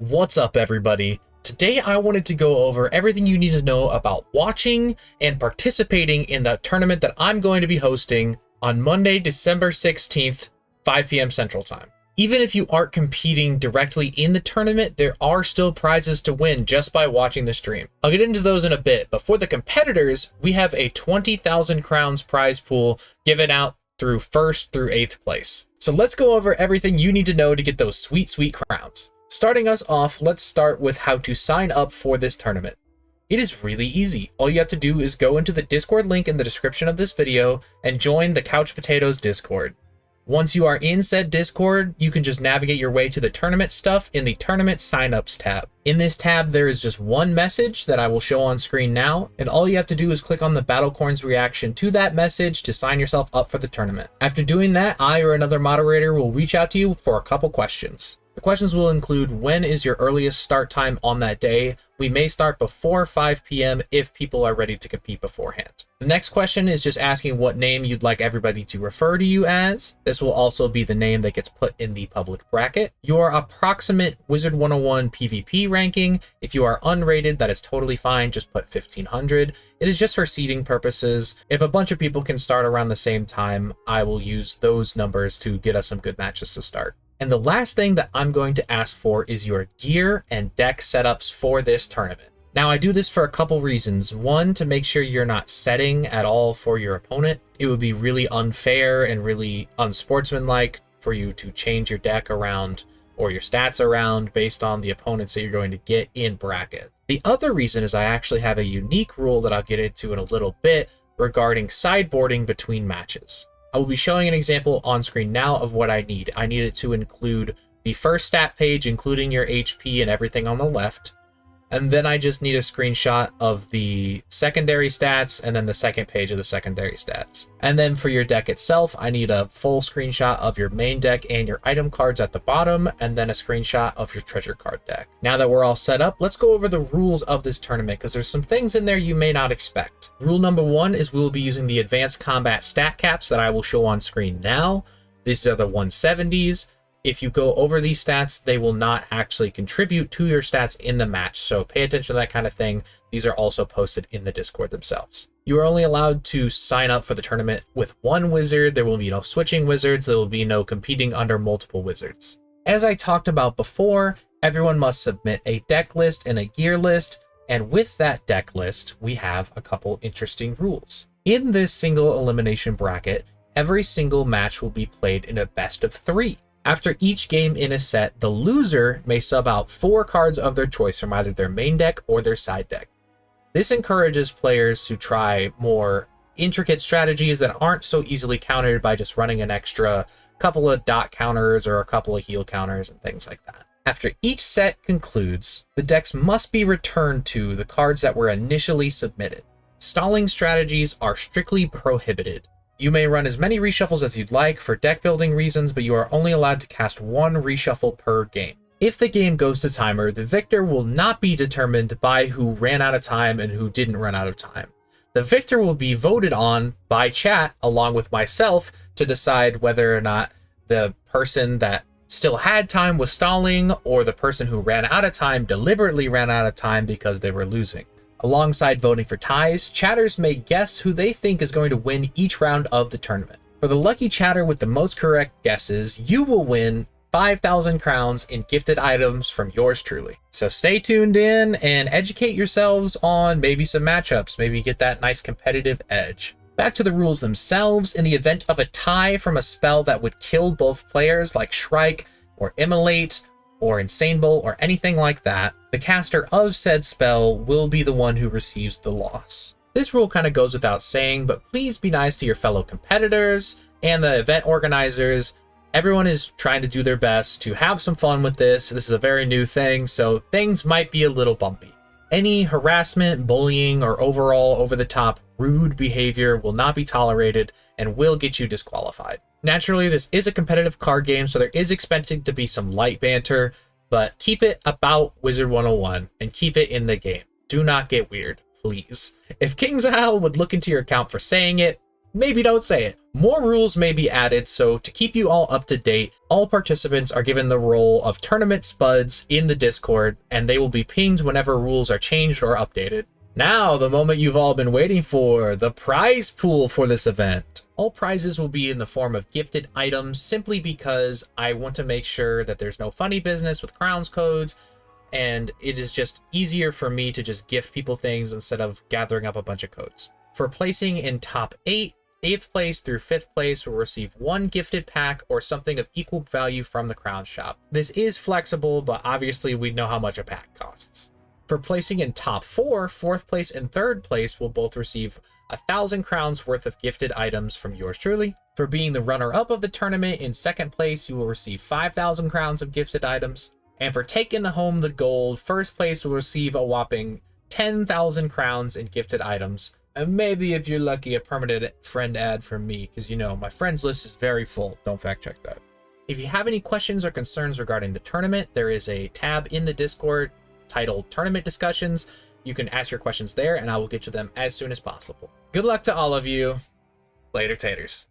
What's up, everybody? Today I wanted to go over everything you need to know about watching and participating in the tournament that I'm going to be hosting on Monday, December 16th, 5 p.m. Central Time. Even if you aren't competing directly in the tournament, there are still prizes to win just by watching the stream. I'll get into those in a bit, but for the competitors, we have a 20,000 crowns prize pool given out through 1st through 8th place. So let's go over everything you need to know to get those sweet, sweet crowns. Starting us off, let's start with how to sign up for this tournament. It is really easy. All you have to do is go into the Discord link in the description of this video and join the Couch Potatoes Discord. Once you are in said Discord, you can just navigate your way to the tournament stuff in the Tournament Signups tab. In this tab, there is just one message that I will show on screen now, and all you have to do is click on the Battlecorn's reaction to that message to sign yourself up for the tournament. After doing that, I or another moderator will reach out to you for a couple questions. The questions will include when is your earliest start time on that day. We may start before 5 p.m. if people are ready to compete beforehand. The next question is just asking what name you'd like everybody to refer to you as. This will also be the name that gets put in the public bracket. Your approximate Wizard 101 PvP ranking. If you are unrated, that is totally fine. Just put 1500. It is just for seeding purposes. If a bunch of people can start around the same time, I will use those numbers to get us some good matches to start. And the last thing that I'm going to ask for is your gear and deck setups for this tournament. Now, I do this for a couple reasons. One, to make sure you're not setting at all for your opponent. It would be really unfair and really unsportsmanlike for you to change your deck around or your stats around based on the opponents that you're going to get in bracket. The other reason is I actually have a unique rule that I'll get into in a little bit regarding sideboarding between matches. I will be showing an example on screen now of what I need. I need it to include the first stat page, including your HP and everything on the left. And then I just need a screenshot of the secondary stats and then the second page of the secondary stats. And then for your deck itself, I need a full screenshot of your main deck and your item cards at the bottom, and then a screenshot of your treasure card deck. Now that we're all set up, let's go over the rules of this tournament because there's some things in there you may not expect. Rule number 1 is we will be using the advanced combat stat caps that I will show on screen now. These are the 170s. If you go over these stats, they will not actually contribute to your stats in the match. So pay attention to that kind of thing. These are also posted in the Discord themselves. You are only allowed to sign up for the tournament with one wizard. There will be no switching wizards. There will be no competing under multiple wizards. As I talked about before, everyone must submit a deck list and a gear list. And with that deck list, we have a couple interesting rules. In this single elimination bracket, every single match will be played in a best of 3. After each game in a set, the loser may sub out 4 cards of their choice from either their main deck or their side deck. This encourages players to try more intricate strategies that aren't so easily countered by just running an extra couple of dot counters or a couple of heal counters and things like that. After each set concludes, the decks must be returned to the cards that were initially submitted. Stalling strategies are strictly prohibited. You may run as many reshuffles as you'd like for deck building reasons, but you are only allowed to cast 1 reshuffle per game. If the game goes to timer, the victor will not be determined by who ran out of time and who didn't run out of time. The victor will be voted on by chat along with myself to decide whether or not the person that still had time was stalling or the person who ran out of time deliberately ran out of time because they were losing. Alongside voting for ties, chatters may guess who they think is going to win each round of the tournament. For the lucky chatter with the most correct guesses, you will win 5,000 crowns in gifted items from yours truly. So stay tuned in and educate yourselves on maybe some matchups, maybe get that nice competitive edge. Back to the rules themselves. In the event of a tie from a spell that would kill both players like Shrike or Immolate or Insane Bolt or anything like that, the caster of said spell will be the one who receives the loss. This rule kind of goes without saying, but please be nice to your fellow competitors and the event organizers. Everyone is trying to do their best to have some fun with this. This is a very new thing, so things might be a little bumpy. Any harassment, bullying, or overall over-the-top rude behavior will not be tolerated and will get you disqualified. Naturally, this is a competitive card game, so there is expected to be some light banter, but keep it about Wizard 101 and keep it in the game. Do not get weird, please. If King's Isle would look into your account for saying it, Maybe don't say it. More rules may be added, so to keep you all up to date, all participants are given the role of tournament spuds in the Discord, and they will be pinged whenever rules are changed or updated. Now, the moment you've all been waiting for, the prize pool for this event. All prizes will be in the form of gifted items simply because I want to make sure that there's no funny business with crowns codes, and it is just easier for me to just gift people things instead of gathering up a bunch of codes. For placing in top 8, 8th place through 5th place will receive 1 gifted pack or something of equal value from the crown shop. This is flexible, but obviously we know how much a pack costs. For placing in top 4, 4th place and 3rd place will both receive 1,000 crowns worth of gifted items from yours truly. For being the runner-up of the tournament, in 2nd place you will receive 5,000 crowns of gifted items. And for taking home the gold, 1st place will receive a whopping 10,000 crowns in gifted items. And maybe if you're lucky, a permanent friend ad from me, because you know, my friends list is very full. Don't fact check that. If you have any questions or concerns regarding the tournament, there is a tab in the Discord titled Tournament Discussions. You can ask your questions there and I will get to them as soon as possible. Good luck to all of you. Later, taters.